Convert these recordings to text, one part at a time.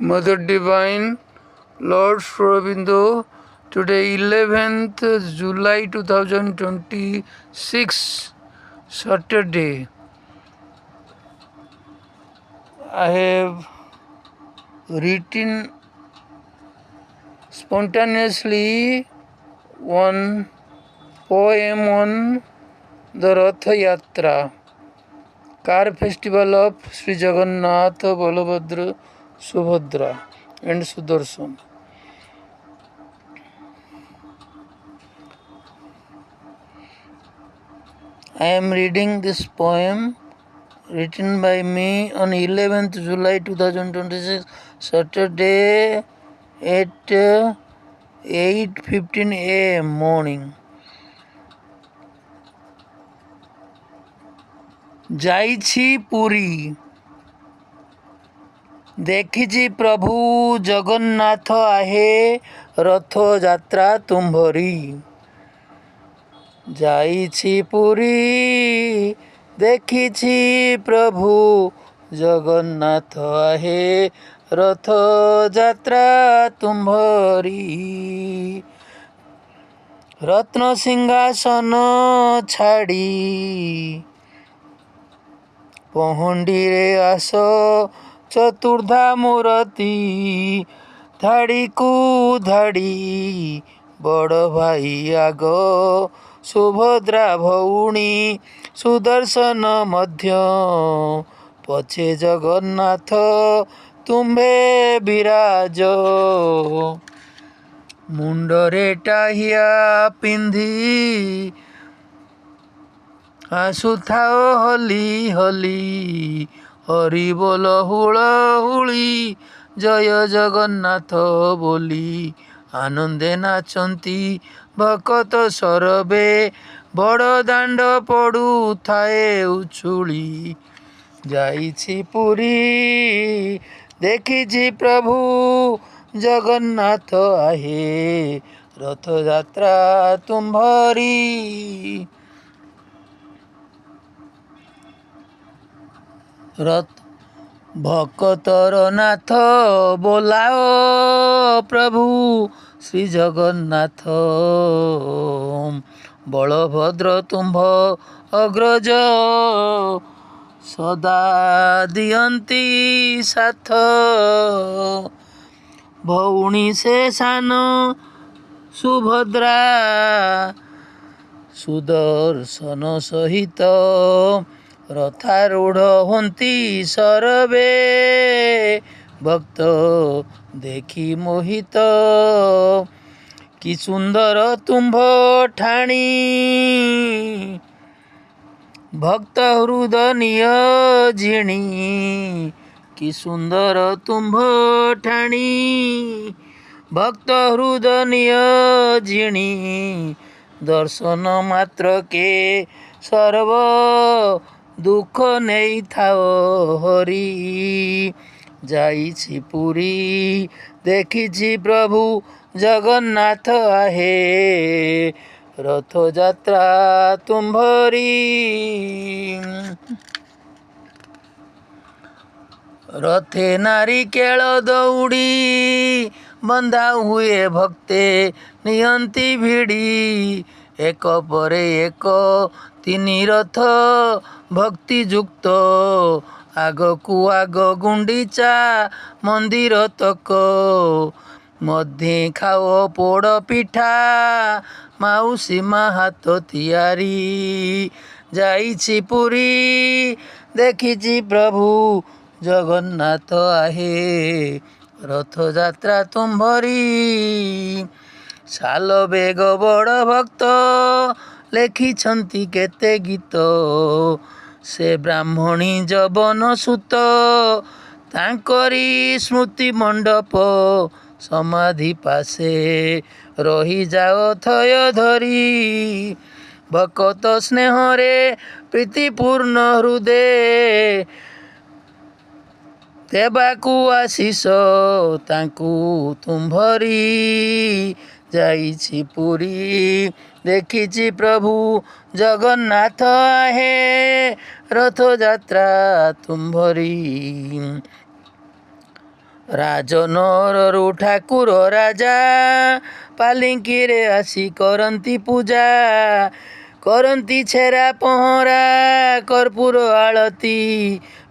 Mother Divine, Lord Srobindo, today 11th July 2026, Saturday. I have written spontaneously one poem on the Ratha Yatra, car festival of Sri Jagannath, Balabhadra, Subhadra and Sudarshan. I am reading this poem written by me on 11th July 2026, Saturday at 8:15 a.m. morning. ଯାଇଛି ପୁରୀ, ଦେଖିଛି ପ୍ରଭୁ ଜଗନ୍ନାଥ ଆହେ ରଥଯାତ୍ରା ତୁମ୍ଭରି। ଯାଇଛି ପୁରୀ, ଦେଖିଛି ପ୍ରଭୁ ଜଗନ୍ନାଥ ଆହେ ରଥଯାତ୍ରା ତୁମ୍ଭରି। ରତ୍ନ ସିଂହାସନ ଛାଡ଼ି ପହଣ୍ଡିରେ ଆସ ଚତୁର୍ଦ୍ଧା ମୂରତି, ଧାଡ଼ିକୁ ଧାଡ଼ି ବଡ଼ ଭାଇ ଆଗ, ସୁଭଦ୍ରା ଭଉଣୀ ସୁଦର୍ଶନ ମଧ୍ୟ, ପଛେ ଜଗନ୍ନାଥ ତୁମ୍ଭେ ବିରାଜ। ମୁଣ୍ଡରେ ଟାହିଆ ପିନ୍ଧି ଆସୁଥାଅ ହଲି ହଲି, ହରିବୋଲ ହୁଳହୁଳି, ଜୟ ଜଗନ୍ନାଥ ବୋଲି ଆନନ୍ଦେ ନାଚନ୍ତି ଭକତ ସରବେ, ବଡ଼ ଦାଣ୍ଡ ପଡ଼ୁଥାଏ ଉଛୁଳି। ଯାଇଛି ପୁରୀ, ଦେଖିଛି ପ୍ରଭୁ ଜଗନ୍ନାଥ ଆହେ ରଥଯାତ୍ରା ତୁମ୍ଭରି। ଭକତର ନାଥ ବୋଲାଅ ପ୍ରଭୁ ଶ୍ରୀ ଜଗନ୍ନାଥ, ବଳଭଦ୍ର ତୁମ୍ଭ ଅଗ୍ରଜ, ସଦା ଦିଅନ୍ତି ସାଥ। ଭଉଣୀ ସେ ସାନ ସୁଭଦ୍ରା, ସୁଦର୍ଶନ ସହିତ ରଥାରୂଢ଼ ହୁଅନ୍ତି ସରବେ, ଭକ୍ତ ଦେଖି ମୋହିତ। କି ସୁନ୍ଦର ତୁମ୍ଭ ଠାଣି, ଭକ୍ତ ହୃଦୟ ଝିଣି। କି ସୁନ୍ଦର ତୁମ୍ଭ ଠାଣି, ଭକ୍ତ ହୃଦୟ ଝିଣି। ଦର୍ଶନ ମାତ୍ରକେ ସର୍ବ ଦୁଃଖ ନେଇଥାଅ ହରି। ଯାଇଛି ପୁରୀ, ଦେଖିଛି ପ୍ରଭୁ ଜଗନ୍ନାଥ ଆହେ ରଥଯାତ୍ରା ତୁମ୍ଭରି। ରଥେ ନାରିକେଳ ଦଉଡ଼ି ବନ୍ଧା ହୁଏ, ଭକ୍ତେ ନିଅନ୍ତି ଭିଡ଼ି। ଏକ ପରେ ଏକ ତିନି ରଥ ଭକ୍ତିଯୁକ୍ତ, ଆଗକୁ ଆଗ ଗୁଣ୍ଡିଚା ମନ୍ଦିର ତକ। ମଧ୍ୟେ ଖାଅ ପୋଡ଼ ପିଠା, ମାଉସୀ ମା ହାତ ତିଆରି। ଯାଇଛି ପୁରୀ, ଦେଖିଛି ପ୍ରଭୁ ଜଗନ୍ନାଥ ଆହେ ରଥଯାତ୍ରା ତୁମ୍ଭରି। ସାଲ ବେଗ ବଡ଼ ଭକ୍ତ ଲେଖିଛନ୍ତି କେତେ ଗୀତ, ସେ ବ୍ରାହ୍ମଣୀ ଯବନ ସୁତ, ତାଙ୍କରି ସ୍ମୃତି ମଣ୍ଡପ ସମାଧି ପାଶେ ରହିଯାଅ ଥୟ ଧରି। ଭକତ ସ୍ନେହରେ ପ୍ରୀତିପୂର୍ଣ୍ଣ ହୃଦେ, ଦେବାକୁ ଆଶିଷ ତାଙ୍କୁ ତୁମ୍ଭରି। ଯାଇଛି ପୁରୀ, ଦେଖିଛି ପ୍ରଭୁ ଜଗନ୍ନାଥ ଆହେ ରଥଯାତ୍ରା ତୁମ୍ଭରି। ରାଜନଅରରୁ ଠାକୁର ରାଜା ପାଲିଙ୍କିରେ ଆସି କରନ୍ତି ପୂଜା, କରନ୍ତି ଛେରା ପହଁରା କର୍ପୂର ଆଳତି,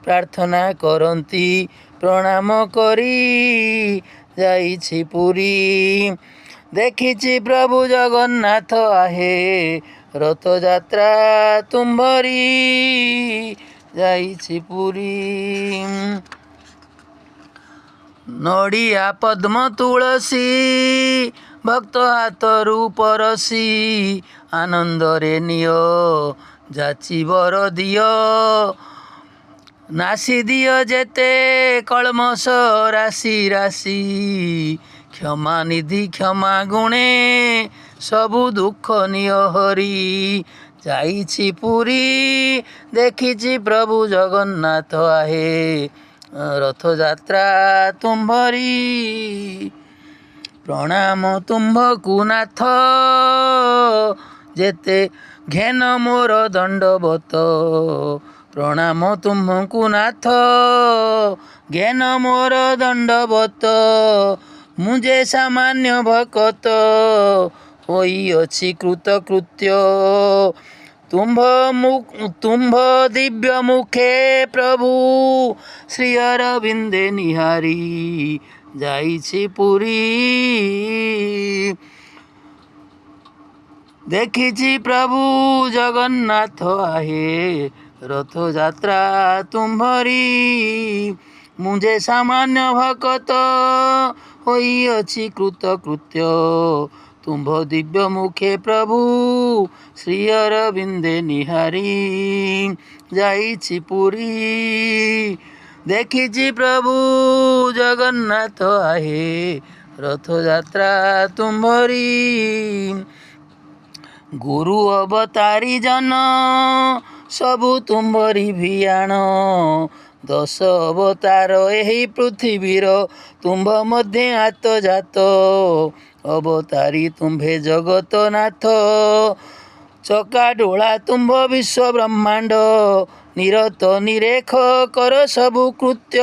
ପ୍ରାର୍ଥନା କରନ୍ତି ପ୍ରଣାମ କରି ଯାଇଛି ପୁରୀ। ଦେଖିଛି ପ୍ରଭୁ ଜଗନ୍ନାଥ ଆହେ ରଥଯାତ୍ରା ତୁମ୍ଭରି ଯାଇଛି ପୁରୀ। ନଡ଼ିଆ ପଦ୍ମ ତୁଳସୀ ଭକ୍ତ ହାତରୁ ପରସି, ଆନନ୍ଦରେ ନିଅ ଯାଚି ବର ଦିଅ, ନାସି ଦିଅ ଯେତେ କଳମସ ରାଶି ରାଶି, କ୍ଷମା ନିଧି କ୍ଷମା ଗୁଣେ ସବୁ ଦୁଃଖ ନିଅ ହରି। ଯାଇଛି ପୁରୀ ଦେଖିଛି ପ୍ରଭୁ ଜଗନ୍ନାଥ ଆହେ ରଥଯାତ୍ରା ତୁମ୍ଭରି। ପ୍ରଣାମ ତୁମ୍ଭକୁ ନାଥ ଯେତେ ଘେନ ମୋର ଦଣ୍ଡବତ, ପ୍ରଣାମ ତୁମ୍ଭକୁ ନାଥ ଘେନ ମୋର ଦଣ୍ଡବତ, ମୁଁ ଯେ ସାମାନ୍ୟ ଭକତ ହୋଇଅଛି କୃତକୃତ୍ୟ। ତୁମ୍ଭ ଦିବ୍ୟ ମୁଖେ ପ୍ରଭୁ ଶ୍ରୀ ଅରବିନ୍ଦେ ନିହାରି ଯାଇଛି ପୁରୀ। ଦେଖିଛି ପ୍ରଭୁ ଜଗନ୍ନାଥ ଆହେ ରଥଯାତ୍ରା ତୁମ୍ଭରି, ମୁଁ ଯେ ସାମାନ୍ୟ ଭକତ ହୋଇଅଛି କୃତକୃତ୍ୟ। ତୁମ୍ଭ ଦିବ୍ୟ ମୁଖେ ପ୍ରଭୁ ଶ୍ରୀ ଅରବିନ୍ଦେ ନିହାରି ଯାଇଛି ପୁରୀ। ଦେଖିଛି ପ୍ରଭୁ ଜଗନ୍ନାଥ ଆହେ ରଥଯାତ୍ରା ତୁମ୍ଭରି। ଗୁରୁ ଅବତାରୀ ଜନ ସବୁ ତୁମ୍ଭରି ଭିଆଣ, ଦଶ ଅବତାର ଏହି ପୃଥିବୀର ତୁମ୍ଭ ମଧ୍ୟେ ଆତଜାତ, ଅବତାରୀ ତୁମ୍ଭେ ଜଗତନାଥ, ଚକାଡୋଳା ତୁମ୍ଭ ବିଶ୍ୱ ବ୍ରହ୍ମାଣ୍ଡ, ନିରତ ନିରେଖ କର ସବୁ କୃତ୍ୟ,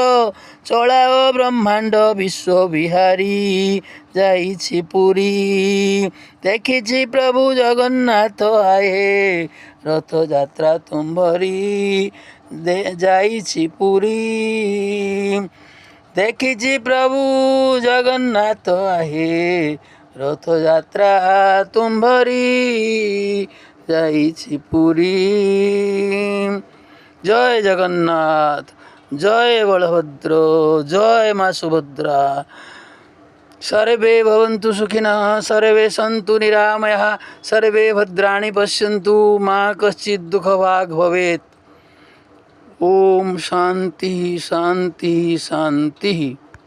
ଚଳାଅ ବ୍ରହ୍ମାଣ୍ଡ ବିଶ୍ୱ ବିହାରୀ ଯାଇଛି ପୁରୀ। ଦେଖିଛି ପ୍ରଭୁ ଜଗନ୍ନାଥ ଆହେ ରଥଯାତ୍ରା ତୁମ୍ଭରି ଯାଇଛି ପୁରୀ। ଦେଖିଛି ପ୍ରଭୁ ଜଗନ୍ନାଥ ଆହେ ରଥଯାତ୍ରା ତୁମ୍ଭରି ଯାଇଛି ପୁରୀ। ଜୟ ଜଗନ୍ନାଥ, ଜୟ ବଳଭଦ୍ର, ଜୟ ମା ସୁଭଦ୍ରା। सर्वे भवन्तु सुखिनः, सर्वे सन्तु निरामयाः, सर्वे भद्राणि पश्यन्तु, मा कश्चित् दुःखभाग् भवेत्। ओम शांति शांति शांति।